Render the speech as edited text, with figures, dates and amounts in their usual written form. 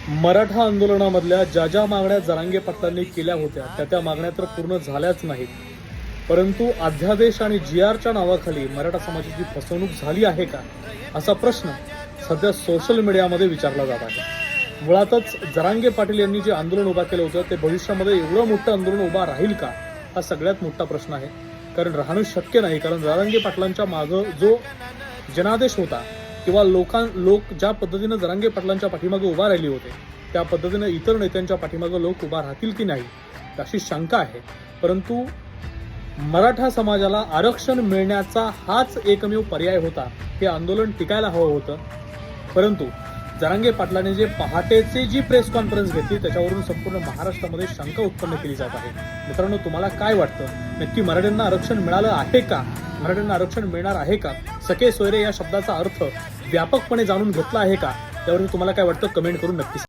मराठा आंदोलनामधल्या ज्या मागण्या जरांगे पाटलांनी केल्या होत्या त्या मागण्या तर पूर्ण झाल्याच नाहीत, परंतु अध्यादेश आणि GRच्या नावाखाली मराठा समाजाची फसवणूक झाली आहे का, असा प्रश्न सध्या सोशल मीडियामध्ये विचारला जात आहे. मुळातच जरांगे पाटील यांनी जे आंदोलन उभा केलं होतं ते भविष्यामध्ये एवढं मोठं आंदोलन उभा राहील का, हा सगळ्यात मोठा प्रश्न आहे. कारण राहणं शक्य नाही. कारण जरांगे पाटलांच्या मागं जो जनादेश होता किंवा लोक ज्या पद्धतीनं जरांगे पाटलांच्या पाठीमागे उभा राहिले होते त्या पद्धतीनं इतर नेत्यांच्या पाठीमागे लोक उभा राहतील की नाही अशी शंका आहे. परंतु मराठा समाजाला आरक्षण मिळण्याचा हाच एकमेव पर्याय होता. हे आंदोलन टिकायला हवं होतं. परंतु जरांगे पाटलांनी जे पहाटेची जी प्रेस कॉन्फरन्स घेतली त्याच्यावरून संपूर्ण महाराष्ट्रामध्ये शंका उत्पन्न केली जात आहे. मित्रांनो, तुम्हाला काय वाटतं, नक्की मराठ्यांना आरक्षण मिळालं आहे का, मराठ्यांना आरक्षण मिळणार आहे का, सखे सोयरे या शब्दाचा अर्थ व्यापकपणे जाणून घेतला आहे का, त्यावरून तुम्हाला काय वाटतं कमेंट करून नक्की